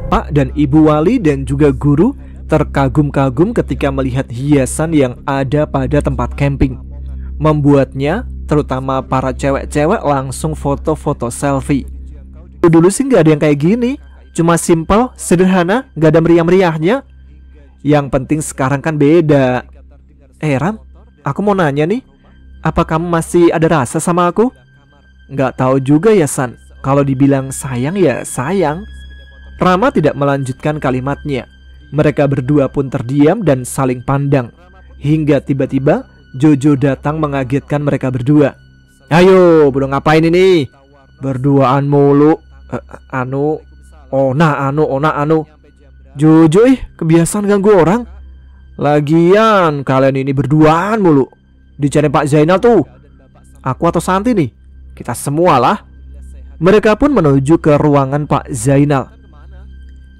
bapak dan ibu wali dan juga guru terkagum-kagum ketika melihat hiasan yang ada pada tempat camping. Membuatnya, terutama para cewek-cewek, langsung foto-foto selfie. Dulu sih nggak ada yang kayak gini, cuma simple, sederhana, nggak ada meriah-meriahnya. Yang penting sekarang kan beda. Ram, aku mau nanya nih, apa kamu masih ada rasa sama aku? Nggak tahu juga ya San, kalau dibilang sayang ya sayang. Rama tidak melanjutkan kalimatnya. Mereka berdua pun terdiam dan saling pandang. Hingga tiba-tiba Jojo datang mengagetkan mereka berdua. Ayo, belum ngapain ini? Berduaan mulu. Anu. Jojo kebiasaan ganggu orang. Lagian kalian ini berduaan mulu. Dicari Pak Zainal tuh. Aku atau Santi nih? Kita semua lah. Mereka pun menuju ke ruangan Pak Zainal.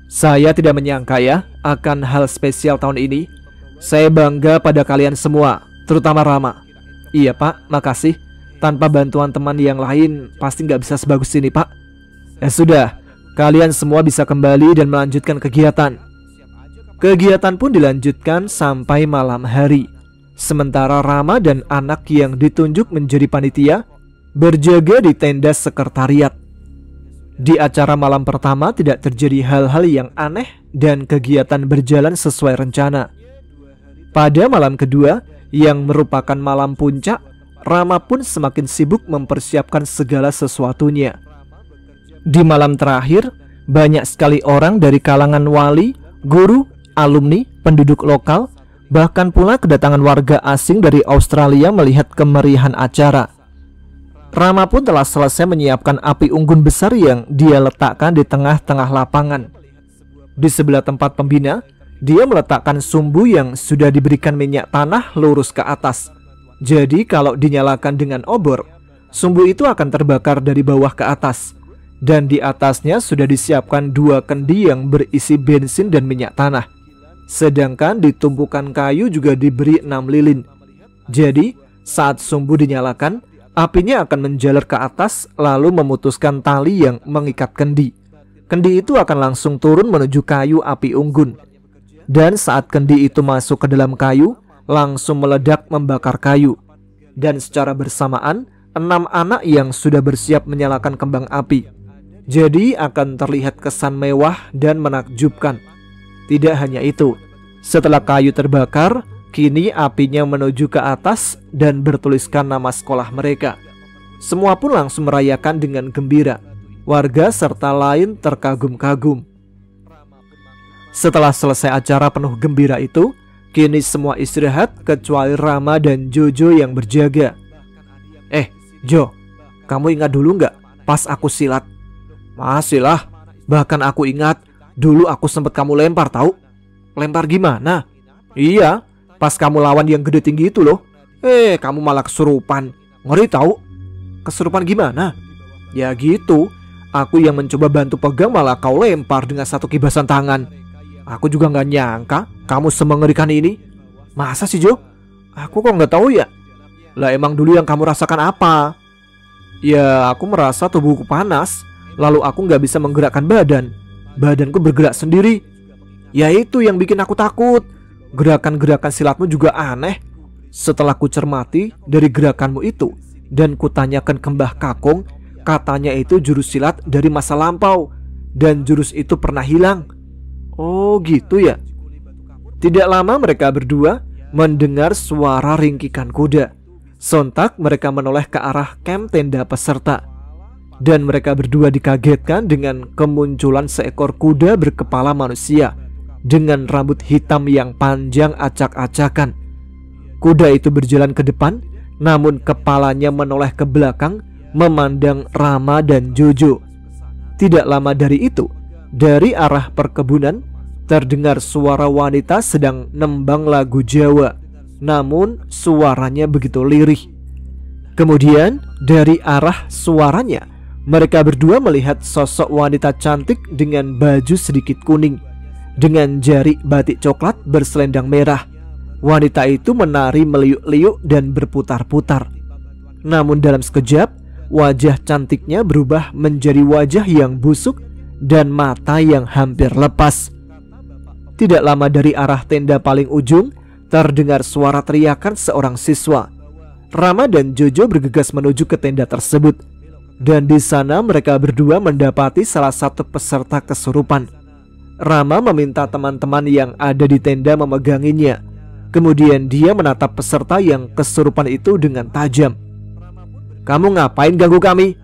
Saya tidak menyangka ya akan hal spesial tahun ini. Saya bangga pada kalian semua, terutama Rama. Iya Pak, makasih. Tanpa bantuan teman yang lain pasti nggak bisa sebagus ini Pak. Ya sudah, kalian semua bisa kembali dan melanjutkan kegiatan. Kegiatan pun dilanjutkan sampai malam hari. Sementara Rama dan anak yang ditunjuk menjadi panitia berjaga di tenda sekretariat. Di acara malam pertama tidak terjadi hal-hal yang aneh dan kegiatan berjalan sesuai rencana. Pada malam kedua, yang merupakan malam puncak, Rama pun semakin sibuk mempersiapkan segala sesuatunya. Di malam terakhir, banyak sekali orang dari kalangan wali, guru, alumni, penduduk lokal, bahkan pula kedatangan warga asing dari Australia melihat kemeriahan acara. Rama pun telah selesai menyiapkan api unggun besar yang dia letakkan di tengah-tengah lapangan. Di sebelah tempat pembina, dia meletakkan sumbu yang sudah diberikan minyak tanah lurus ke atas. Jadi kalau dinyalakan dengan obor, sumbu itu akan terbakar dari bawah ke atas. Dan di atasnya sudah disiapkan 2 kendi yang berisi bensin dan minyak tanah. Sedangkan di tumpukan kayu juga diberi 6 lilin. Jadi saat sumbu dinyalakan, apinya akan menjalar ke atas lalu memutuskan tali yang mengikat kendi. Kendi itu akan langsung turun menuju kayu api unggun. Dan saat kendi itu masuk ke dalam kayu, langsung meledak membakar kayu. Dan secara bersamaan, 6 anak yang sudah bersiap menyalakan kembang api. Jadi akan terlihat kesan mewah dan menakjubkan. Tidak hanya itu, setelah kayu terbakar, kini apinya menuju ke atas dan bertuliskan nama sekolah mereka. Semua pun langsung merayakan dengan gembira. Warga serta lain terkagum-kagum. Setelah selesai acara penuh gembira itu, kini semua istirahat kecuali Rama dan Jojo yang berjaga. Jo, kamu ingat dulu nggak pas aku silat? Masih lah, bahkan aku ingat dulu aku sempet kamu lempar tahu. Lempar gimana? Iya, pas kamu lawan yang gede tinggi itu loh. Kamu malah kesurupan. Ngeri tahu. Kesurupan gimana? Ya gitu, aku yang mencoba bantu pegang malah kau lempar dengan satu kibasan tangan. Aku juga nggak nyangka kamu semengerikan ini. Masa sih Jo? Aku kok nggak tahu ya? Lah emang dulu yang kamu rasakan apa? Ya aku merasa tubuhku panas. Lalu aku nggak bisa menggerakkan badan. Badanku bergerak sendiri. Ya itu yang bikin aku takut. Gerakan-gerakan silatmu juga aneh. Setelah ku cermati dari gerakanmu itu dan kutanyakan ke Mbah Kakung, katanya itu jurus silat dari masa lampau. Dan jurus itu pernah hilang. Oh gitu ya. Tidak lama mereka berdua mendengar suara ringkikan kuda. Sontak mereka menoleh ke arah kamp tenda peserta. Dan mereka berdua dikagetkan dengan kemunculan seekor kuda berkepala manusia dengan rambut hitam yang panjang acak-acakan. Kuda itu berjalan ke depan, namun kepalanya menoleh ke belakang memandang Rama dan Jojo. Tidak lama dari itu, dari arah perkebunan terdengar suara wanita sedang nembang lagu Jawa. Namun suaranya begitu lirih. Kemudian dari arah suaranya, mereka berdua melihat sosok wanita cantik dengan baju sedikit kuning, dengan jari batik coklat berselendang merah. Wanita itu menari meliuk-liuk dan berputar-putar. Namun dalam sekejap, wajah cantiknya berubah menjadi wajah yang busuk dan mata yang hampir lepas. Tidak lama dari arah tenda paling ujung terdengar suara teriakan seorang siswa. Rama dan Jojo bergegas menuju ke tenda tersebut, dan di sana mereka berdua mendapati salah satu peserta kesurupan. Rama meminta teman-teman yang ada di tenda memeganginya. Kemudian dia menatap peserta yang kesurupan itu dengan tajam. "Kamu ngapain ganggu kami?"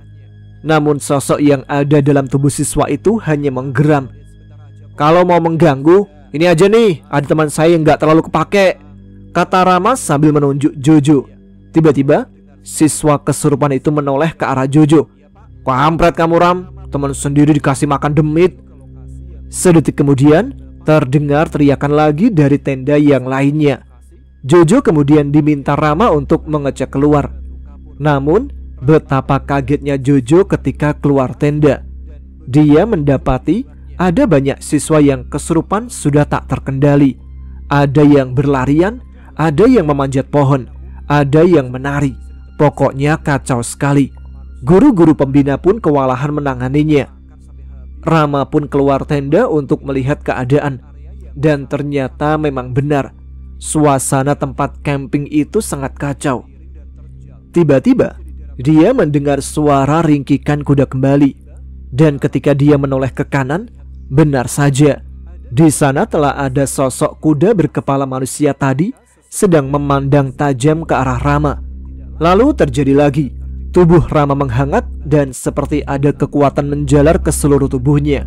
Namun sosok yang ada dalam tubuh siswa itu hanya menggeram. "Kalau mau mengganggu, ini aja nih, ada teman saya yang gak terlalu kepake," kata Rama sambil menunjuk Jojo. Tiba-tiba siswa kesurupan itu menoleh ke arah Jojo. "Kampret kamu, Ram, teman sendiri dikasih makan demit." Sedetik kemudian terdengar teriakan lagi dari tenda yang lainnya. Jojo kemudian diminta Rama untuk mengecek keluar. Namun betapa kagetnya Jojo ketika keluar tenda. Dia mendapati ada banyak siswa yang kesurupan sudah tak terkendali. Ada yang berlarian, ada yang memanjat pohon, ada yang menari. Pokoknya kacau sekali. Guru-guru pembina pun kewalahan menanganinya. Rama pun keluar tenda untuk melihat keadaan. Dan ternyata memang benar, suasana tempat camping itu sangat kacau. Tiba-tiba dia mendengar suara ringkikan kuda kembali. Dan ketika dia menoleh ke kanan, benar saja, di sana telah ada sosok kuda berkepala manusia tadi sedang memandang tajam ke arah Rama. Lalu terjadi lagi. Tubuh Rama menghangat dan seperti ada kekuatan menjalar ke seluruh tubuhnya.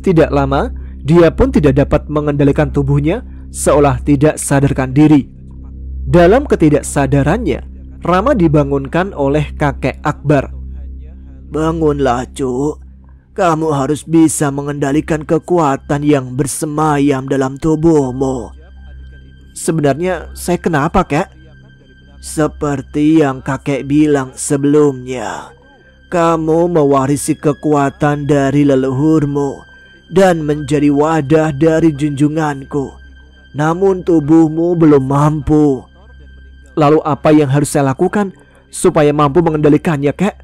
Tidak lama, dia pun tidak dapat mengendalikan tubuhnya, seolah tidak sadarkan diri. Dalam ketidaksadarannya, Rama dibangunkan oleh kakek Akbar. "Bangunlah, Cuk. Kamu harus bisa mengendalikan kekuatan yang bersemayam dalam tubuhmu." "Sebenarnya saya kenapa, Kek?" "Seperti yang kakek bilang sebelumnya, kamu mewarisi kekuatan dari leluhurmu dan menjadi wadah dari junjunganku. Namun tubuhmu belum mampu." "Lalu apa yang harus saya lakukan supaya mampu mengendalikannya, Kek?"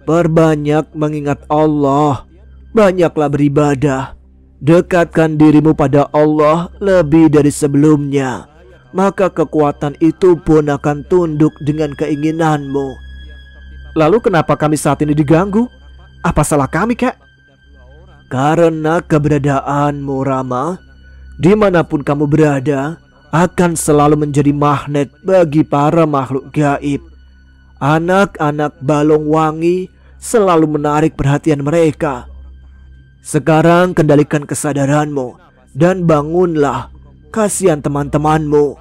"Perbanyak mengingat Allah, banyaklah beribadah. Dekatkan dirimu pada Allah lebih dari sebelumnya, maka kekuatan itu pun akan tunduk dengan keinginanmu." "Lalu kenapa kami saat ini diganggu? Apa salah kami, Kek?" "Karena keberadaanmu, Rama, dimanapun kamu berada, akan selalu menjadi magnet bagi para makhluk gaib. Anak-anak balong wangi selalu menarik perhatian mereka. Sekarang kendalikan kesadaranmu dan bangunlah, kasihan teman-temanmu."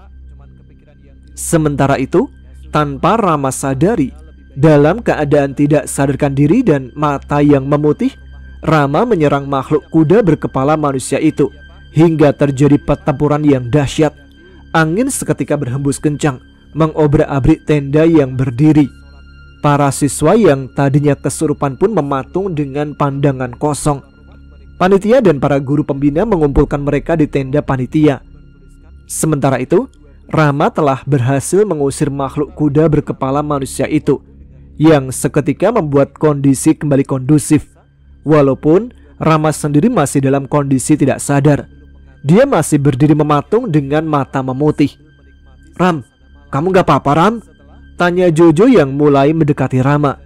Sementara itu, tanpa Rama sadari, dalam keadaan tidak sadarkan diri dan mata yang memutih, Rama menyerang makhluk kuda berkepala manusia itu hingga terjadi pertempuran yang dahsyat. Angin seketika berhembus kencang, mengobrak-abrik tenda yang berdiri. Para siswa yang tadinya kesurupan pun mematung dengan pandangan kosong. Panitia dan para guru pembina mengumpulkan mereka di tenda panitia. Sementara itu, Rama telah berhasil mengusir makhluk kuda berkepala manusia itu, yang seketika membuat kondisi kembali kondusif. Walaupun Rama sendiri masih dalam kondisi tidak sadar. Dia masih berdiri mematung dengan mata memutih. "Ram, kamu gak apa-apa, Ram?" tanya Jojo yang mulai mendekati Rama.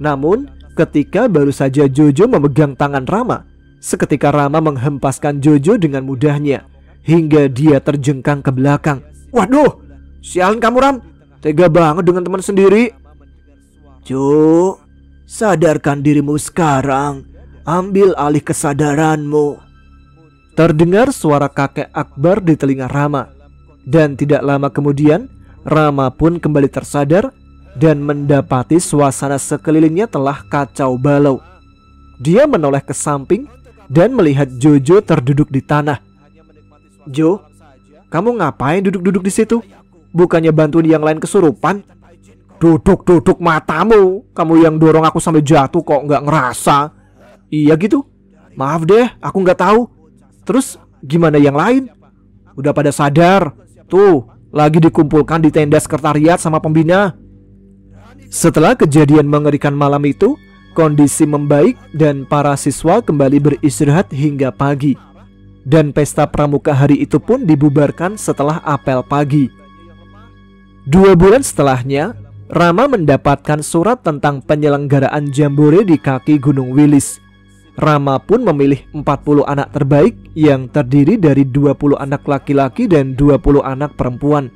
Namun ketika baru saja Jojo memegang tangan Rama, seketika Rama menghempaskan Jojo dengan mudahnya hingga dia terjengkang ke belakang. "Waduh, sialan kamu, Ram, tega banget dengan teman sendiri." "Cuk, sadarkan dirimu sekarang, ambil alih kesadaranmu." Terdengar suara kakek Akbar di telinga Rama. Dan tidak lama kemudian Rama pun kembali tersadar dan mendapati suasana sekelilingnya telah kacau balau. Dia menoleh ke samping dan melihat Jojo terduduk di tanah. "Jo, kamu ngapain duduk-duduk di situ? Bukannya bantuin yang lain kesurupan?" "Duduk-duduk matamu, kamu yang dorong aku sampai jatuh kok nggak ngerasa." "Iya gitu? Maaf deh, aku nggak tahu. Terus gimana yang lain? Udah pada sadar? Tuh, lagi dikumpulkan di tenda sekretariat sama pembina." Setelah kejadian mengerikan malam itu, Kondisi membaik dan para siswa kembali beristirahat hingga pagi. Dan pesta pramuka hari itu pun dibubarkan setelah apel pagi. 2 bulan setelahnya, Rama mendapatkan surat tentang penyelenggaraan jambore di kaki Gunung Wilis. Rama pun memilih 40 anak terbaik yang terdiri dari 20 anak laki-laki dan 20 anak perempuan.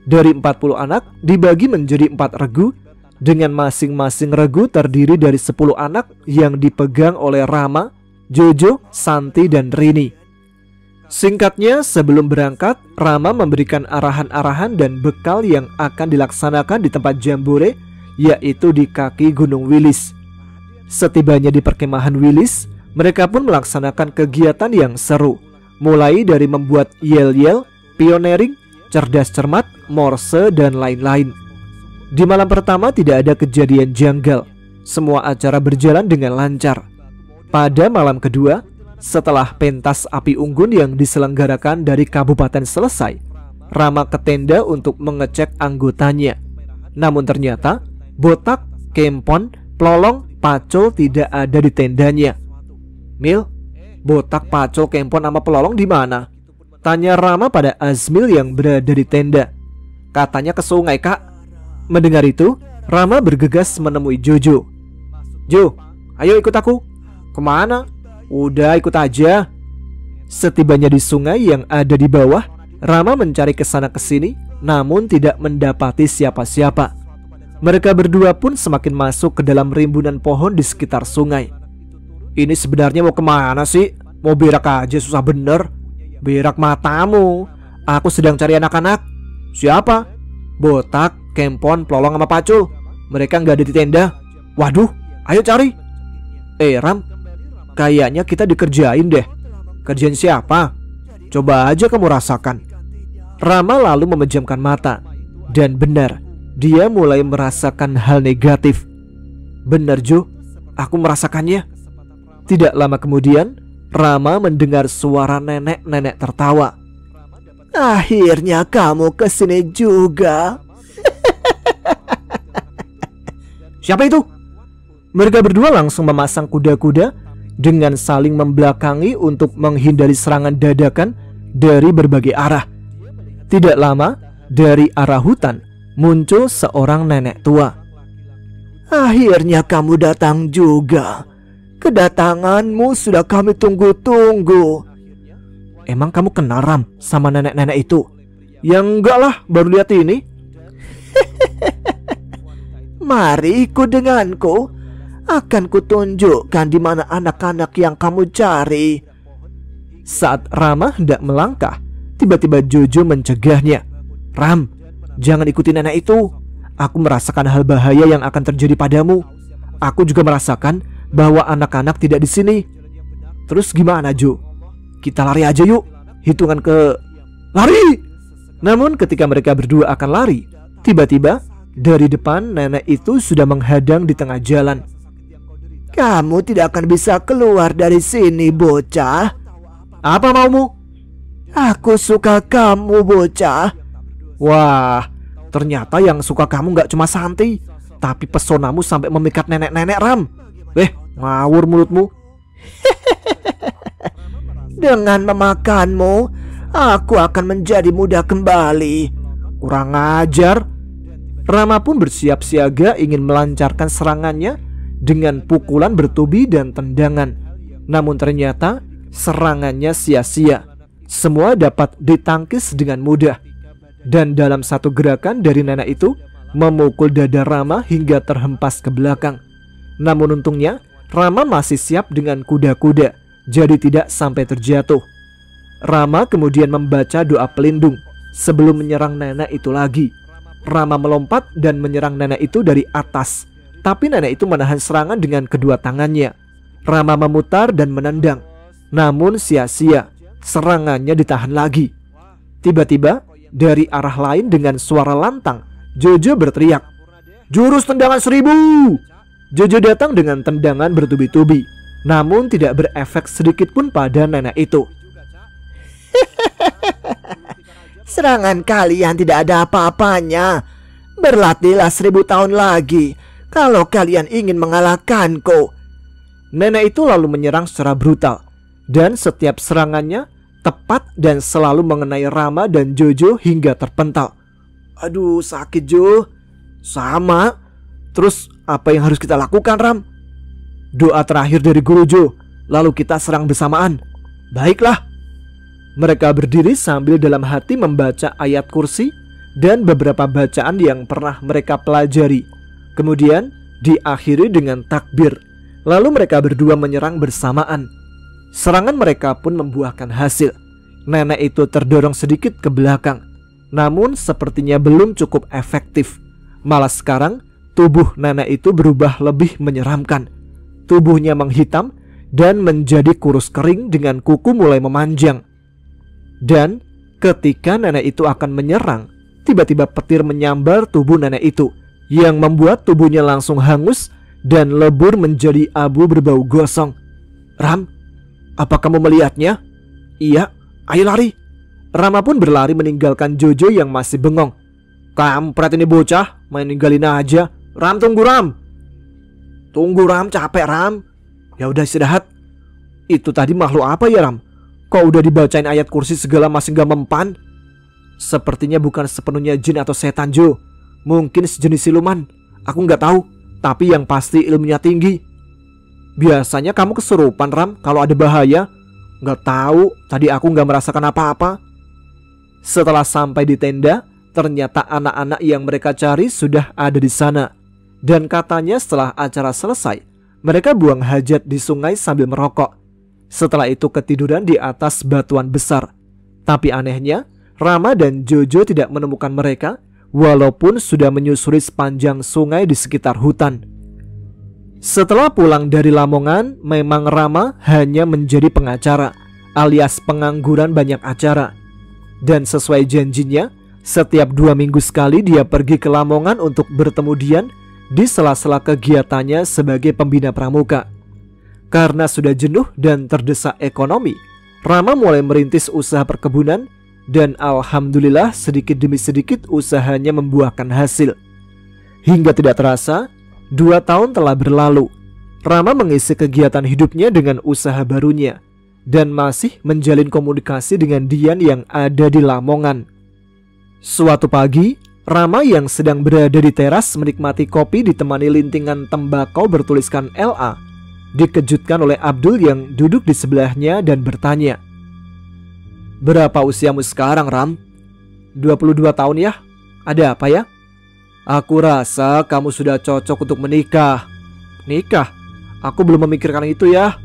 Dari 40 anak dibagi menjadi 4 regu, dengan masing-masing regu terdiri dari 10 anak yang dipegang oleh Rama, Jojo, Santi, dan Rini. Singkatnya, sebelum berangkat, Rama memberikan arahan-arahan dan bekal yang akan dilaksanakan di tempat jambore, yaitu di kaki Gunung Wilis. Setibanya di perkemahan Wilis, mereka pun melaksanakan kegiatan yang seru, mulai dari membuat yel-yel, pioneering, cerdas cermat, morse, dan lain-lain. Di malam pertama tidak ada kejadian janggal. Semua acara berjalan dengan lancar. Pada malam kedua, setelah pentas api unggun yang diselenggarakan dari kabupaten selesai, Rama ke tenda untuk mengecek anggotanya. Namun ternyata Botak, Kempon, Plolong, Pacul tidak ada di tendanya. "Mil, Botak, Pacul, Kempon, sama Pelolong di mana?" tanya Rama pada Azmil yang berada di tenda. "Katanya ke sungai, Kak." Mendengar itu, Rama bergegas menemui Jojo. "Jo, ayo ikut aku." "Kemana?" "Udah ikut aja." Setibanya di sungai yang ada di bawah, Rama mencari kesana kesini, namun tidak mendapati siapa-siapa. Mereka berdua pun semakin masuk ke dalam rimbunan pohon di sekitar sungai. "Ini sebenarnya mau kemana sih? Mau berak aja susah bener." "Berak matamu, aku sedang cari anak-anak." "Siapa?" "Botak, Kempon, Pelolong, sama Pacul. Mereka nggak ada di tenda." "Waduh, ayo cari." Ram, kayaknya kita dikerjain deh." "Kerjaan siapa? Coba aja kamu rasakan." Rama lalu memejamkan mata. Dan benar, dia mulai merasakan hal negatif. "Benar Jo, aku merasakannya." Tidak lama kemudian, Rama mendengar suara nenek-nenek tertawa. Akhirnya kamu kesini juga. "Siapa itu?" Mereka berdua langsung memasang kuda-kuda dengan saling membelakangi untuk menghindari serangan dadakan dari berbagai arah. Tidak lama, dari arah hutan muncul seorang nenek tua. Akhirnya kamu datang juga. Kedatanganmu sudah kami tunggu-tunggu. "Emang kamu kenal Ram sama nenek-nenek itu?" "Ya enggak lah, baru lihat ini." Mari ikut denganku. Akan kutunjukkan di mana anak-anak yang kamu cari. Saat Rama hendak melangkah, tiba-tiba Jojo mencegahnya. "Ram, jangan ikuti nenek itu. Aku merasakan hal bahaya yang akan terjadi padamu. Aku juga merasakan bahwa anak-anak tidak di sini." "Terus gimana Jo? Kita lari aja yuk. Hitungan ke... Lari!" Namun ketika mereka berdua akan lari, tiba-tiba dari depan nenek itu sudah menghadang di tengah jalan. Kamu tidak akan bisa keluar dari sini, bocah. "Apa maumu?" Aku suka kamu, bocah. "Wah, ternyata yang suka kamu gak cuma Santi, tapi pesonamu sampai memikat nenek-nenek Ram. Ngawur mulutmu." Dengan memakanmu, aku akan menjadi muda kembali. "Kurang ajar." Rama pun bersiap siaga ingin melancarkan serangannya dengan pukulan bertubi dan tendangan. Namun ternyata serangannya sia-sia. Semua dapat ditangkis dengan mudah. Dan dalam satu gerakan dari nenek itu memukul dada Rama hingga terhempas ke belakang. Namun untungnya Rama masih siap dengan kuda-kuda, jadi tidak sampai terjatuh. Rama kemudian membaca doa pelindung sebelum menyerang nenek itu lagi. Rama melompat dan menyerang nenek itu dari atas, tapi nenek itu menahan serangan dengan kedua tangannya. Rama memutar dan menendang, namun sia-sia, serangannya ditahan lagi. Tiba-tiba dari arah lain dengan suara lantang, Jojo berteriak, "Jurus tendangan 1000!" Jojo datang dengan tendangan bertubi-tubi, namun tidak berefek sedikit pun pada nenek itu. Serangan kalian tidak ada apa-apanya. Berlatihlah 1000 tahun lagi. kalau kalian ingin mengalahkanku. Nenek itu lalu menyerang secara brutal, dan setiap serangannya tepat dan selalu mengenai Rama dan Jojo hingga terpental. Aduh, sakit Jo. Sama. Terus apa yang harus kita lakukan, Ram? Doa terakhir dari Guru Jo, lalu kita serang bersamaan. Baiklah. Mereka berdiri sambil dalam hati membaca ayat kursi dan beberapa bacaan yang pernah mereka pelajari. Kemudian diakhiri dengan takbir. Lalu mereka berdua menyerang bersamaan. Serangan mereka pun membuahkan hasil. Nenek itu terdorong sedikit ke belakang, namun sepertinya belum cukup efektif. Malah sekarang tubuh nenek itu berubah lebih menyeramkan. Tubuhnya menghitam dan menjadi kurus kering dengan kuku mulai memanjang. Dan ketika nenek itu akan menyerang, tiba-tiba petir menyambar tubuh nenek itu, yang membuat tubuhnya langsung hangus dan lebur menjadi abu berbau gosong. Ram, apa kamu melihatnya? Iya, ayo lari. Rama pun berlari meninggalkan Jojo yang masih bengong. Kampret ini bocah, main ninggalin aja. Ram, tunggu Ram. Tunggu Ram, capek Ram. Ya udah istirahat. Itu tadi makhluk apa ya Ram? Kok udah dibacain ayat kursi segala masih gak mempan? Sepertinya bukan sepenuhnya jin atau setan Jo. Mungkin sejenis siluman. Aku gak tahu. Tapi yang pasti ilmunya tinggi. Biasanya kamu kesurupan Ram kalau ada bahaya. Gak tahu, tadi aku gak merasakan apa-apa. Setelah sampai di tenda, ternyata anak-anak yang mereka cari sudah ada di sana. Dan katanya setelah acara selesai, mereka buang hajat di sungai sambil merokok. Setelah itu ketiduran di atas batuan besar. Tapi anehnya, Rama dan Jojo tidak menemukan mereka, walaupun sudah menyusuri sepanjang sungai di sekitar hutan. Setelah pulang dari Lamongan, memang Rama hanya menjadi pengacara, alias pengangguran banyak acara. Dan sesuai janjinya, setiap 2 minggu sekali dia pergi ke Lamongan untuk bertemu Dian di sela-sela kegiatannya sebagai pembina pramuka. Karena sudah jenuh dan terdesak ekonomi, Rama mulai merintis usaha perkebunan. Dan alhamdulillah sedikit demi sedikit usahanya membuahkan hasil. Hingga tidak terasa 2 tahun telah berlalu. Rama mengisi kegiatan hidupnya dengan usaha barunya dan masih menjalin komunikasi dengan Dian yang ada di Lamongan. Suatu pagi, Rama yang sedang berada di teras menikmati kopi ditemani lintingan tembakau bertuliskan LA, dikejutkan oleh Abdul yang duduk di sebelahnya dan bertanya, "Berapa usiamu sekarang, Ram?" 22 tahun ya. Ada apa ya? Aku rasa kamu sudah cocok untuk menikah. Nikah? Aku belum memikirkan itu ya.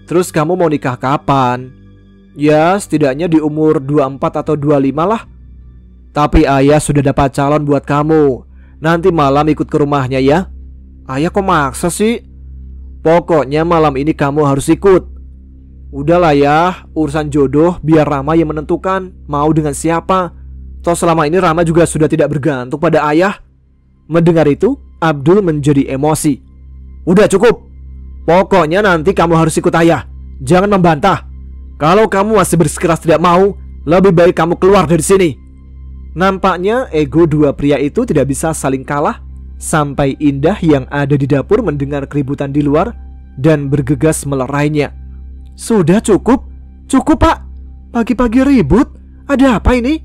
Terus kamu mau nikah kapan? Ya setidaknya di umur 24 atau 25 lah. Tapi ayah sudah dapat calon buat kamu. Nanti malam ikut ke rumahnya ya. Ayah kok maksa sih? Pokoknya malam ini kamu harus ikut. Udahlah ya, urusan jodoh biar Rama yang menentukan mau dengan siapa. Toh selama ini Rama juga sudah tidak bergantung pada ayah. Mendengar itu, Abdul menjadi emosi. Udah cukup. Pokoknya nanti kamu harus ikut ayah. Jangan membantah. Kalau kamu masih bersikeras tidak mau, lebih baik kamu keluar dari sini. Nampaknya ego dua pria itu tidak bisa saling kalah. Sampai Indah yang ada di dapur mendengar keributan di luar dan bergegas melerainya. Sudah cukup. Cukup pak. Pagi-pagi ribut. Ada apa ini?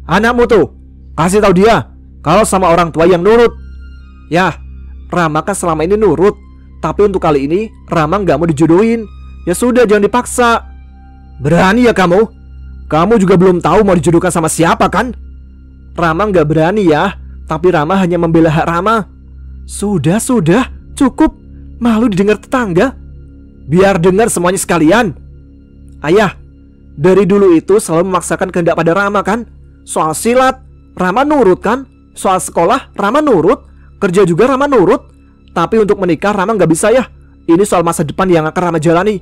Anakmu tuh, kasih tahu dia kalau sama orang tua yang nurut. Ya, Rama kan selama ini nurut. Tapi untuk kali ini Rama gak mau dijodohin. Ya sudah, jangan dipaksa. Berani ya kamu? Kamu juga belum tahu mau dijodohkan sama siapa kan? Rama gak berani ya. Tapi Rama hanya membela hak Rama. Sudah, cukup. Malu didengar tetangga. Biar dengar semuanya sekalian. Ayah, dari dulu itu selalu memaksakan kehendak pada Rama kan? Soal silat, Rama nurut kan? Soal sekolah, Rama nurut. Kerja juga Rama nurut. Tapi untuk menikah Rama gak bisa ya. Ini soal masa depan yang akan Rama jalani.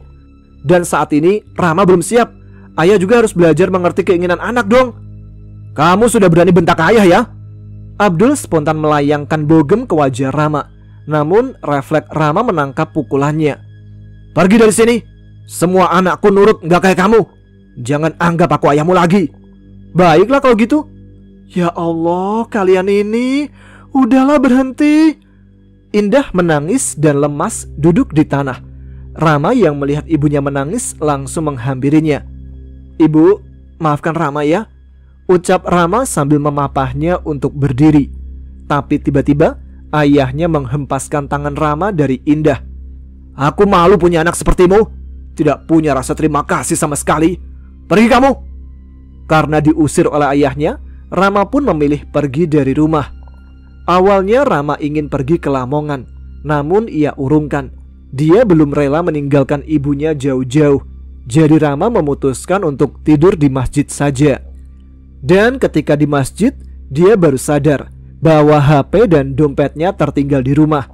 Dan saat ini Rama belum siap. Ayah juga harus belajar mengerti keinginan anak dong. Kamu sudah berani bentak ayah ya? Abdul spontan melayangkan bogem ke wajah Rama. Namun refleks Rama menangkap pukulannya. Pergi dari sini. Semua anakku nurut, gak kayak kamu. Jangan anggap aku ayahmu lagi. Baiklah kalau gitu. Ya Allah, kalian ini. Udahlah berhenti. Indah menangis dan lemas duduk di tanah. Rama yang melihat ibunya menangis langsung menghampirinya. "Ibu, maafkan Rama ya," ucap Rama sambil memapahnya untuk berdiri. Tapi tiba-tiba ayahnya menghempaskan tangan Rama dari Indah. "Aku malu punya anak sepertimu. Tidak punya rasa terima kasih sama sekali. Pergi kamu!" Karena diusir oleh ayahnya, Rama pun memilih pergi dari rumah. Awalnya Rama ingin pergi ke Lamongan, namun ia urungkan. Dia belum rela meninggalkan ibunya jauh-jauh. Jadi Rama memutuskan untuk tidur di masjid saja. Dan ketika di masjid, dia baru sadar bahwa HP dan dompetnya tertinggal di rumah.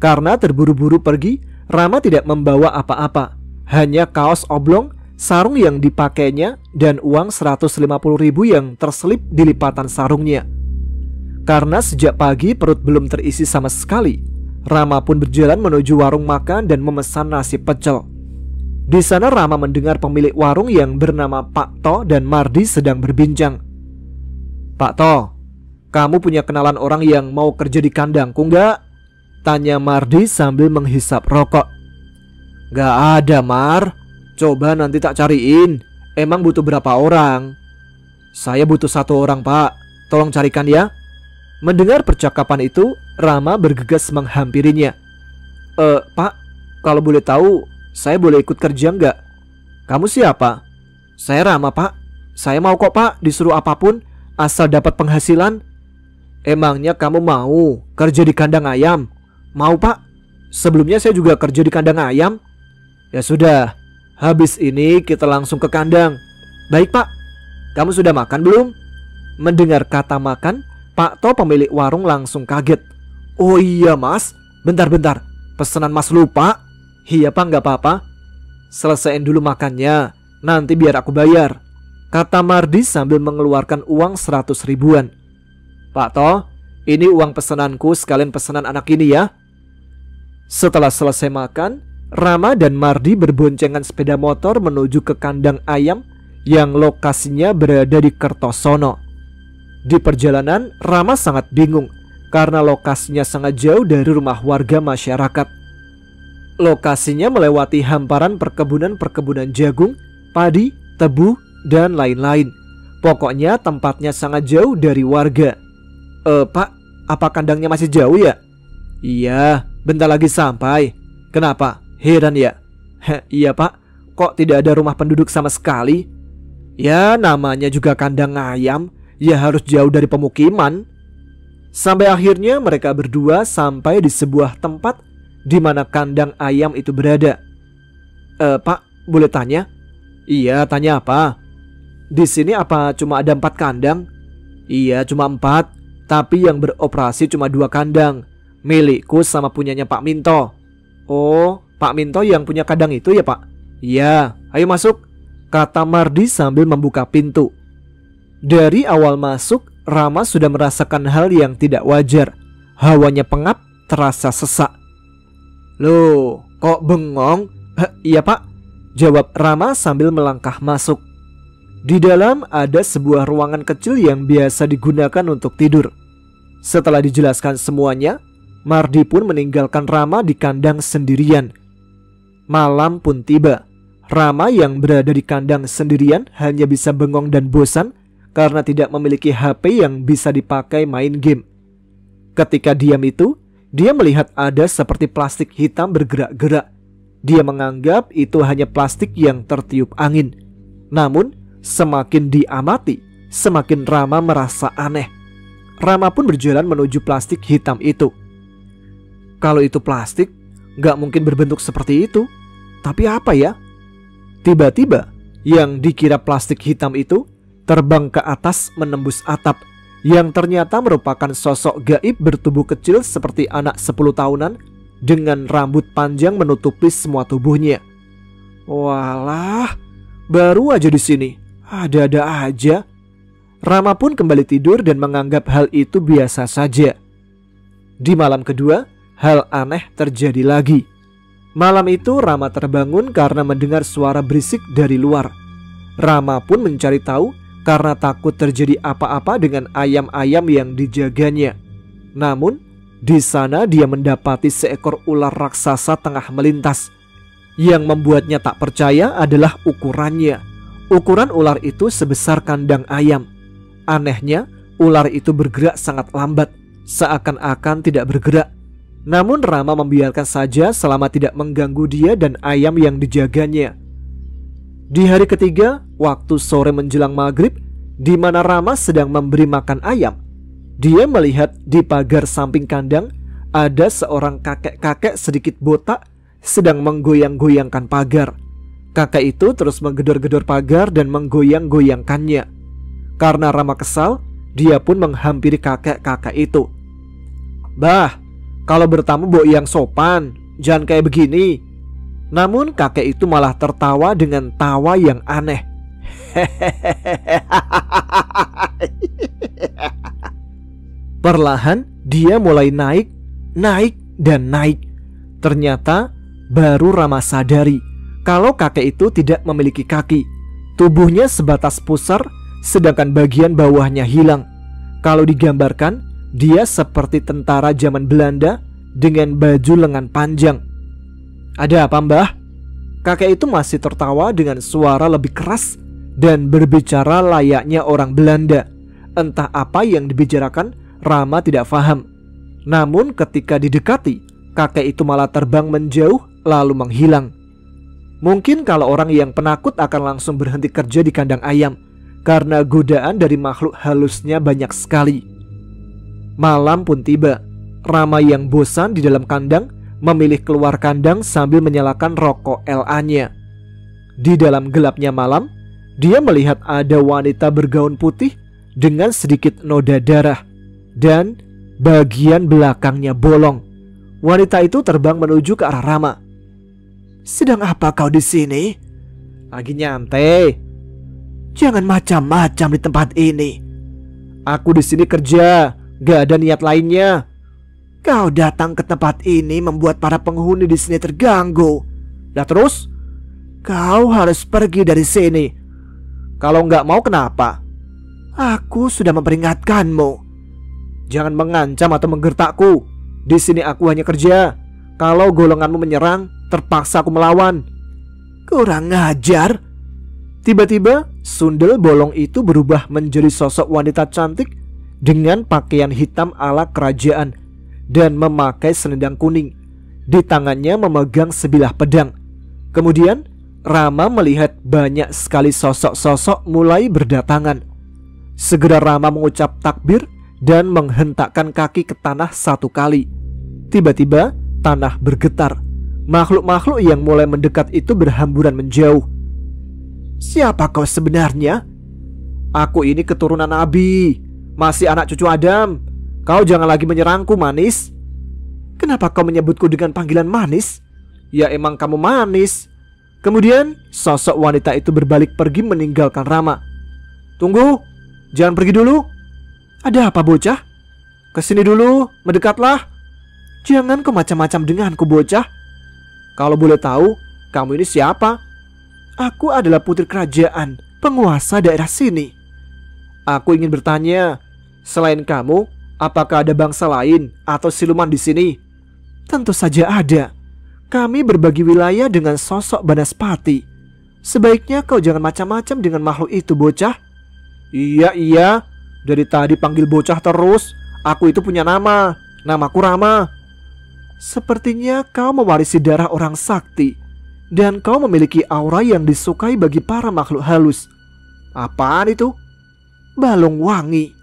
Karena terburu-buru pergi, Rama tidak membawa apa-apa. Hanya kaos oblong, sarung yang dipakainya, dan uang 150.000 yang terselip di lipatan sarungnya. Karena sejak pagi perut belum terisi sama sekali, Rama pun berjalan menuju warung makan dan memesan nasi pecel. Di sana Rama mendengar pemilik warung yang bernama Pak To dan Mardi sedang berbincang. "Pak To, kamu punya kenalan orang yang mau kerja di kandangku nggak?" tanya Mardi sambil menghisap rokok. "Nggak ada, Mar. Coba nanti tak cariin. Emang butuh berapa orang?" "Saya butuh 1 orang, Pak. Tolong carikan ya." Mendengar percakapan itu, Rama bergegas menghampirinya. Pak, kalau boleh tahu, saya boleh ikut kerja nggak?" "Kamu siapa?" "Saya Rama, Pak. Saya mau kok, Pak, disuruh apapun, asal dapat penghasilan." "Emangnya kamu mau kerja di kandang ayam?" "Mau, Pak. Sebelumnya saya juga kerja di kandang ayam." "Ya sudah, habis ini kita langsung ke kandang." "Baik, Pak. Kamu sudah makan belum?" Mendengar kata makan, Pak To pemilik warung langsung kaget. "Oh iya mas, bentar-bentar, pesanan mas lupa." "Iya Pak, nggak apa-apa. Selesaiin dulu makannya, nanti biar aku bayar," kata Mardi sambil mengeluarkan uang 100 ribuan. "Pak To, ini uang pesananku sekalian pesanan anak ini ya." Setelah selesai makan, Rama dan Mardi berboncengan sepeda motor menuju ke kandang ayam yang lokasinya berada di Kertosono. Di perjalanan, Rama sangat bingung karena lokasinya sangat jauh dari rumah warga masyarakat. Lokasinya melewati hamparan perkebunan-perkebunan jagung, padi, tebu, dan lain-lain. Pokoknya tempatnya sangat jauh dari warga. Pak, apa kandangnya masih jauh ya?" "Iya, bentar lagi sampai." "Kenapa? Heran ya?" "Iya Pak, kok tidak ada rumah penduduk sama sekali?" "Ya namanya juga kandang ayam, ya harus jauh dari pemukiman." Sampai akhirnya mereka berdua sampai di sebuah tempat di mana kandang ayam itu berada. Pak, boleh tanya?" "Iya, tanya apa?" "Di sini apa cuma ada 4 kandang?" "Iya, cuma 4, tapi yang beroperasi cuma 2 kandang, milikku sama punyanya Pak Minto." "Oh, Pak Minto yang punya kandang itu ya Pak?" "Iya, ayo masuk," kata Mardi sambil membuka pintu. Dari awal masuk, Rama sudah merasakan hal yang tidak wajar. Hawanya pengap, terasa sesak. "Loh, kok bengong?" "Iya Pak," jawab Rama sambil melangkah masuk. Di dalam ada sebuah ruangan kecil yang biasa digunakan untuk tidur. Setelah dijelaskan semuanya, Mardi pun meninggalkan Rama di kandang sendirian. Malam pun tiba. Rama yang berada di kandang sendirian hanya bisa bengong dan bosan karena tidak memiliki HP yang bisa dipakai main game. Ketika diam itu, dia melihat ada seperti plastik hitam bergerak-gerak. Dia menganggap itu hanya plastik yang tertiup angin. Namun, semakin diamati, semakin Rama merasa aneh. Rama pun berjalan menuju plastik hitam itu. Kalau itu plastik, gak mungkin berbentuk seperti itu. Tapi apa ya? Tiba-tiba, yang dikira plastik hitam itu terbang ke atas menembus atap, yang ternyata merupakan sosok gaib bertubuh kecil seperti anak 10 tahunan dengan rambut panjang menutupi semua tubuhnya. Walah, baru aja di sini, ada-ada aja. Rama pun kembali tidur dan menganggap hal itu biasa saja. Di malam kedua, hal aneh terjadi lagi. Malam itu Rama terbangun karena mendengar suara berisik dari luar. Rama pun mencari tahu karena takut terjadi apa-apa dengan ayam-ayam yang dijaganya. Namun, Di sana dia mendapati seekor ular raksasa tengah melintas. Yang membuatnya tak percaya adalah ukurannya. Ukuran ular itu sebesar kandang ayam. Anehnya, ular itu bergerak sangat lambat, seakan-akan tidak bergerak. Namun Rama membiarkan saja selama tidak mengganggu dia dan ayam yang dijaganya. Di hari ketiga, waktu sore menjelang maghrib, di mana Rama sedang memberi makan ayam, dia melihat di pagar samping kandang ada seorang kakek-kakek sedikit botak sedang menggoyang-goyangkan pagar. Kakek itu terus menggedor-gedor pagar dan menggoyang-goyangkannya. Karena Rama kesal, dia pun menghampiri kakek-kakek itu. "Bah, kalau bertamu bawa yang sopan, jangan kayak begini." Namun kakek itu malah tertawa dengan tawa yang aneh. Perlahan dia mulai naik, dan naik. Ternyata baru Rama sadari kalau kakek itu tidak memiliki kaki. Tubuhnya sebatas pusar, sedangkan bagian bawahnya hilang. Kalau digambarkan, dia seperti tentara zaman Belanda dengan baju lengan panjang. "Ada apa, Mbah?" Kakek itu masih tertawa dengan suara lebih keras dan berbicara layaknya orang Belanda. Entah apa yang dibicarakan, Rama tidak paham. Namun ketika didekati, kakek itu malah terbang menjauh lalu menghilang. Mungkin kalau orang yang penakut akan langsung berhenti kerja di kandang ayam, karena godaan dari makhluk halusnya banyak sekali. Malam pun tiba. Rama yang bosan di dalam kandang memilih keluar kandang sambil menyalakan rokok LA-nya. Di dalam gelapnya malam, dia melihat ada wanita bergaun putih dengan sedikit noda darah dan bagian belakangnya bolong. Wanita itu terbang menuju ke arah Rama. "Sedang apa kau di sini?" "Lagi nyantai." "Jangan macam-macam di tempat ini." "Aku di sini kerja, gak ada niat lainnya." "Kau datang ke tempat ini membuat para penghuni di sini terganggu." "Dah terus?" "Kau harus pergi dari sini." "Kalau nggak mau kenapa?" "Aku sudah memperingatkanmu." "Jangan mengancam atau menggertakku. Di sini aku hanya kerja. Kalau golonganmu menyerang, terpaksa aku melawan." "Kurang ngajar." Tiba-tiba sundel bolong itu berubah menjadi sosok wanita cantik dengan pakaian hitam ala kerajaan dan memakai selendang kuning. Di tangannya memegang sebilah pedang. Kemudian Rama melihat banyak sekali sosok-sosok mulai berdatangan. Segera Rama mengucap takbir dan menghentakkan kaki ke tanah satu kali. Tiba-tiba tanah bergetar. Makhluk-makhluk yang mulai mendekat itu berhamburan menjauh. "Siapa kau sebenarnya?" "Aku ini keturunan Nabi, masih anak cucu Adam. Kau jangan lagi menyerangku, manis." "Kenapa kau menyebutku dengan panggilan manis?" "Ya emang kamu manis." Kemudian sosok wanita itu berbalik pergi meninggalkan Rama. "Tunggu, jangan pergi dulu." "Ada apa, bocah?" "Kesini dulu, mendekatlah." "Jangan kau macam-macam denganku, bocah." "Kalau boleh tahu, kamu ini siapa?" "Aku adalah putri kerajaan, penguasa daerah sini." "Aku ingin bertanya, selain kamu, apakah ada bangsa lain atau siluman di sini?" "Tentu saja ada. Kami berbagi wilayah dengan sosok Banaspati. Sebaiknya kau jangan macam-macam dengan makhluk itu, bocah." Iya, dari tadi panggil bocah terus. Aku itu punya nama. Namaku Rama." "Sepertinya kau mewarisi darah orang sakti, dan kau memiliki aura yang disukai bagi para makhluk halus." "Apaan itu?" "Balung wangi."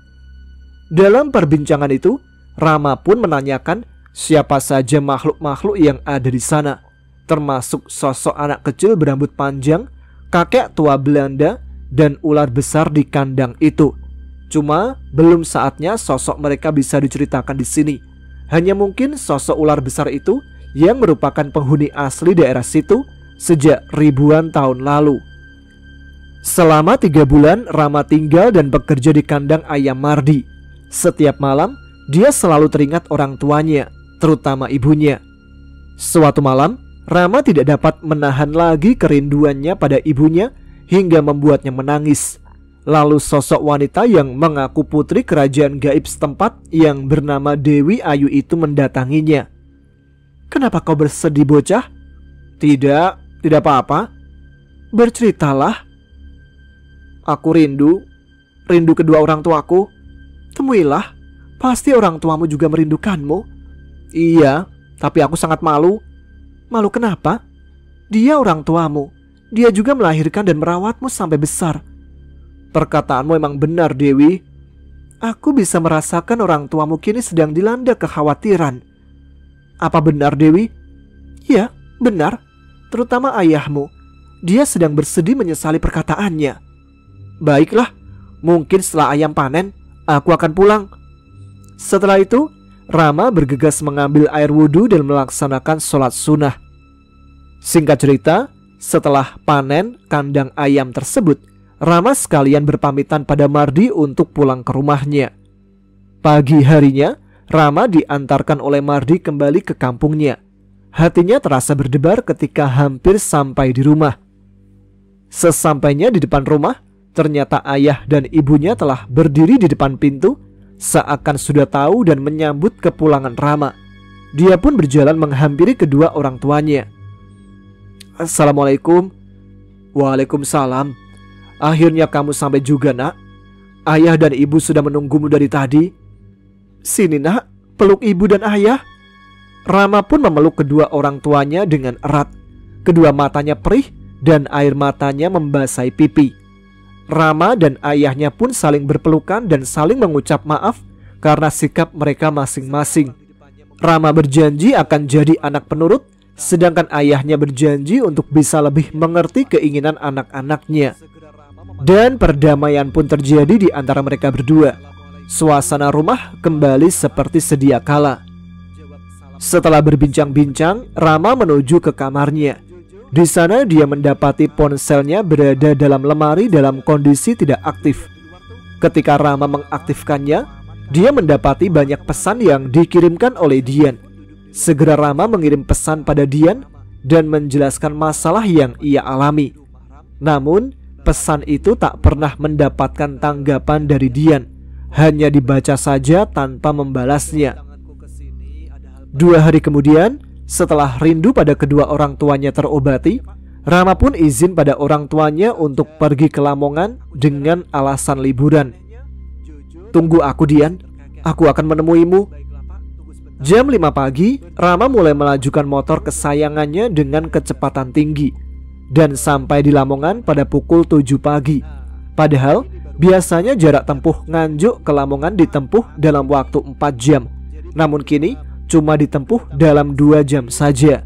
Dalam perbincangan itu, Rama pun menanyakan siapa saja makhluk-makhluk yang ada di sana, termasuk sosok anak kecil berambut panjang, kakek tua Belanda, dan ular besar di kandang itu. Cuma belum saatnya sosok mereka bisa diceritakan di sini. Hanya mungkin sosok ular besar itu yang merupakan penghuni asli daerah situ sejak ribuan tahun lalu. Selama 3 bulan Rama tinggal dan bekerja di kandang ayam Mardi. Setiap malam dia selalu teringat orang tuanya, terutama ibunya. Suatu malam Rama tidak dapat menahan lagi kerinduannya pada ibunya hingga membuatnya menangis. Lalu sosok wanita yang mengaku putri kerajaan gaib setempat yang bernama Dewi Ayu itu mendatanginya. "Kenapa kau bersedih, bocah?" Tidak apa-apa." "Berceritalah." "Aku rindu kedua orang tuaku." "Temuilah, pasti orang tuamu juga merindukanmu." "Iya, tapi aku sangat malu." "Malu kenapa? Dia orang tuamu. Dia juga melahirkan dan merawatmu sampai besar." "Perkataanmu emang benar, Dewi. Aku bisa merasakan orang tuamu kini sedang dilanda kekhawatiran." "Apa benar, Dewi?" "Ya, benar. Terutama ayahmu. Dia sedang bersedih menyesali perkataannya." "Baiklah, mungkin setelah ayam panen, aku akan pulang." Setelah itu, Rama bergegas mengambil air wudhu dan melaksanakan sholat sunnah. Singkat cerita, setelah panen kandang ayam tersebut, Rama sekalian berpamitan pada Mardi untuk pulang ke rumahnya. Pagi harinya, Rama diantarkan oleh Mardi kembali ke kampungnya. Hatinya terasa berdebar ketika hampir sampai di rumah. Sesampainya di depan rumah, ternyata ayah dan ibunya telah berdiri di depan pintu, seakan sudah tahu dan menyambut kepulangan Rama. Dia pun berjalan menghampiri kedua orang tuanya. "Assalamualaikum." "Waalaikumsalam. Akhirnya kamu sampai juga, nak. Ayah dan ibu sudah menunggumu dari tadi." "Sini, nak, peluk ibu dan ayah." Rama pun memeluk kedua orang tuanya dengan erat. Kedua matanya perih dan air matanya membasahi pipi. Rama dan ayahnya pun saling berpelukan dan saling mengucap maaf karena sikap mereka masing-masing. Rama berjanji akan jadi anak penurut, sedangkan ayahnya berjanji untuk bisa lebih mengerti keinginan anak-anaknya. Dan perdamaian pun terjadi di antara mereka berdua. Suasana rumah kembali seperti sedia kala. Setelah berbincang-bincang, Rama menuju ke kamarnya. Di sana dia mendapati ponselnya berada dalam lemari dalam kondisi tidak aktif. Ketika Rama mengaktifkannya, dia mendapati banyak pesan yang dikirimkan oleh Dian. Segera Rama mengirim pesan pada Dian dan menjelaskan masalah yang ia alami. Namun, pesan itu tak pernah mendapatkan tanggapan dari Dian, hanya dibaca saja tanpa membalasnya. 2 hari kemudian, setelah rindu pada kedua orang tuanya terobati, Rama pun izin pada orang tuanya untuk pergi ke Lamongan dengan alasan liburan. "Tunggu aku, Dian, aku akan menemuimu." Jam 5 pagi, Rama mulai melajukan motor kesayangannya dengan kecepatan tinggi dan sampai di Lamongan pada pukul 7 pagi. Padahal biasanya jarak tempuh Nganjuk ke Lamongan ditempuh dalam waktu 4 jam. Namun kini cuma ditempuh dalam 2 jam saja.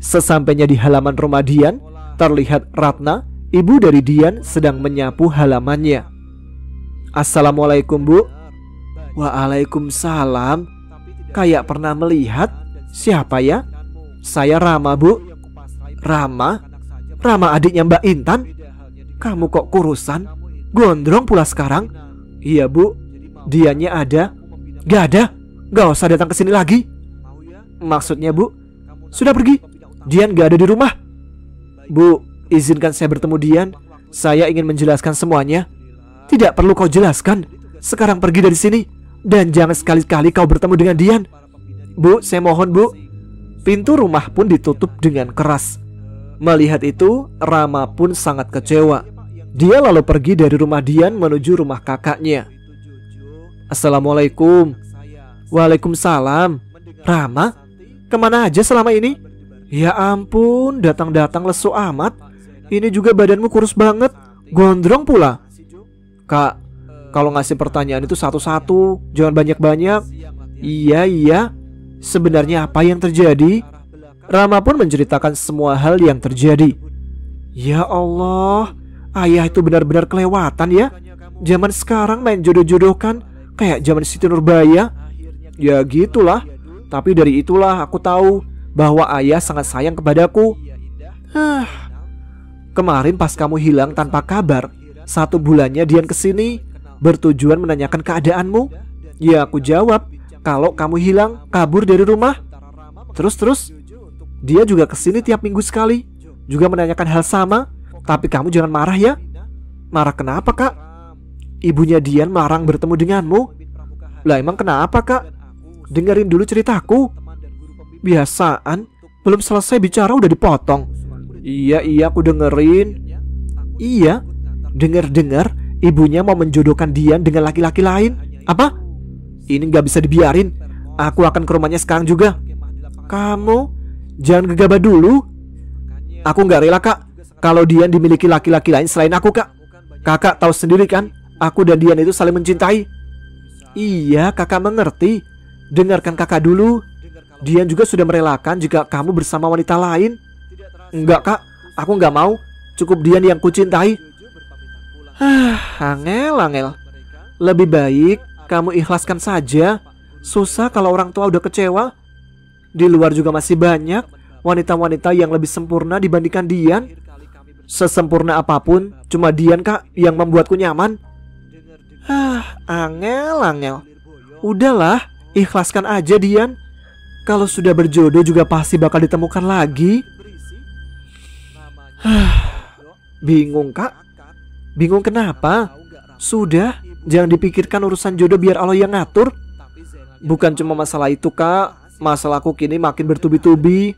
Sesampainya di halaman rumah Dian, terlihat Ratna, ibu dari Dian, sedang menyapu halamannya. "Assalamualaikum, Bu." "Waalaikumsalam. Kayak pernah melihat. Siapa ya?" "Saya Rama, Bu." "Rama? Rama adiknya Mbak Intan? Kamu kok kurusan? Gondrong pula sekarang." "Iya, Bu. Diannya ada." "Gak ada? Gak usah datang ke sini lagi." "Maksudnya, Bu?" "Sudah pergi. Dian gak ada di rumah." "Bu, izinkan saya bertemu Dian. Saya ingin menjelaskan semuanya." "Tidak perlu kau jelaskan. Sekarang pergi dari sini. Dan jangan sekali-kali kau bertemu dengan Dian." "Bu, saya mohon, Bu." Pintu rumah pun ditutup dengan keras. Melihat itu, Rama pun sangat kecewa. Dia lalu pergi dari rumah Dian menuju rumah kakaknya. "Assalamualaikum." "Waalaikumsalam." "Rama, kemana aja selama ini?" "Ya ampun, datang-datang lesu amat. Ini juga badanmu kurus banget. Gondrong pula." "Kak, kalau ngasih pertanyaan itu satu-satu, jangan banyak-banyak." Iya. Sebenarnya apa yang terjadi?" Rama pun menceritakan semua hal yang terjadi. "Ya Allah, ayah itu benar-benar kelewatan ya. Zaman sekarang main jodoh-jodohkan kayak zaman Siti Nurbaya." "Ya gitulah. Tapi dari itulah aku tahu bahwa ayah sangat sayang kepadaku." "Kemarin pas kamu hilang tanpa kabar, 1 bulannya Dian kesini bertujuan menanyakan keadaanmu. Ya aku jawab kalau kamu hilang, kabur dari rumah. Terus dia juga kesini tiap minggu sekali, juga menanyakan hal sama. Tapi kamu jangan marah ya." Marah kenapa kak? Ibunya Dian melarang bertemu denganmu. Lah emang kenapa kak? Dengerin dulu ceritaku. Biasaan, belum selesai bicara udah dipotong. Iya aku dengerin. Iya, dengar ibunya mau menjodohkan Dian dengan laki-laki lain. Apa? Ini gak bisa dibiarin. Aku akan ke rumahnya sekarang juga. Kamu jangan gegabah dulu. Aku gak rela kak kalau Dian dimiliki laki-laki lain selain aku kak. Kakak tahu sendiri kan, aku dan Dian itu saling mencintai. Iya kakak mengerti. Dengarkan kakak dulu. Dian juga sudah merelakan jika kamu bersama wanita lain. Enggak kak, aku gak mau. Cukup Dian yang kucintai. Angel. Lebih baik kamu ikhlaskan saja. Susah kalau orang tua udah kecewa. Di luar juga masih banyak wanita-wanita yang lebih sempurna dibandingkan Dian. Sesempurna apapun, cuma Dian kak yang membuatku nyaman. Angel. Udahlah, ikhlaskan aja Dian. Kalau sudah berjodoh juga pasti bakal ditemukan lagi. Bingung kak? Bingung kenapa? Sudah, jangan dipikirkan urusan jodoh biar Allah yang ngatur. Bukan cuma masalah itu kak. Masalahku kini makin bertubi-tubi.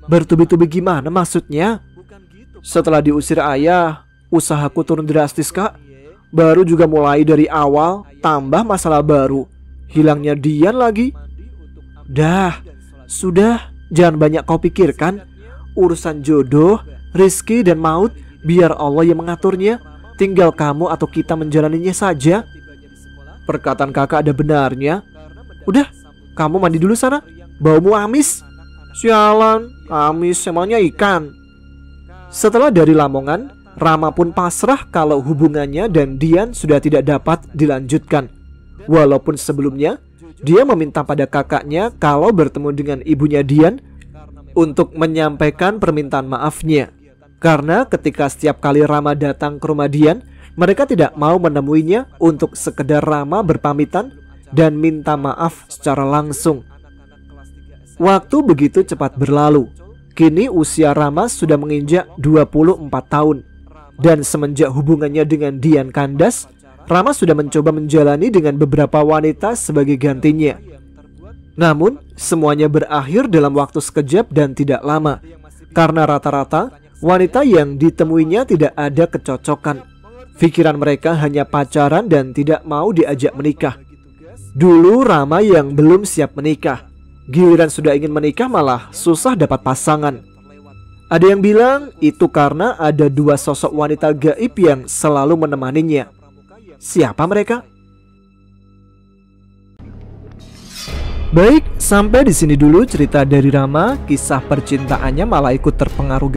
Bertubi-tubi gimana maksudnya? Setelah diusir ayah, usahaku turun drastis kak. Baru juga mulai dari awal, tambah masalah baru. Hilangnya Dian lagi. Dah, sudah, jangan banyak kau pikirkan. Urusan jodoh, rezeki dan maut biar Allah yang mengaturnya. Tinggal kamu atau kita menjalaninya saja. Perkataan kakak ada benarnya. Udah, kamu mandi dulu sana. Baumu amis. Sialan, amis emangnya ikan. Setelah dari Lamongan, Rama pun pasrah kalau hubungannya dan Dian sudah tidak dapat dilanjutkan. Walaupun sebelumnya dia meminta pada kakaknya kalau bertemu dengan ibunya Dian untuk menyampaikan permintaan maafnya. Karena ketika setiap kali Rama datang ke rumah Dian, mereka tidak mau menemuinya untuk sekedar Rama berpamitan dan minta maaf secara langsung. Waktu begitu cepat berlalu. Kini usia Rama sudah menginjak 24 tahun. Dan semenjak hubungannya dengan Dian kandas, Rama sudah mencoba menjalani dengan beberapa wanita sebagai gantinya. Namun, semuanya berakhir dalam waktu sekejap dan tidak lama. Karena rata-rata, wanita yang ditemuinya tidak ada kecocokan. Pikiran mereka hanya pacaran dan tidak mau diajak menikah. Dulu Rama yang belum siap menikah. Giliran sudah ingin menikah malah susah dapat pasangan. Ada yang bilang itu karena ada dua sosok wanita gaib yang selalu menemaninya. Siapa mereka? Baik, sampai di sini dulu cerita dari Rama. Kisah percintaannya malah ikut terpengaruh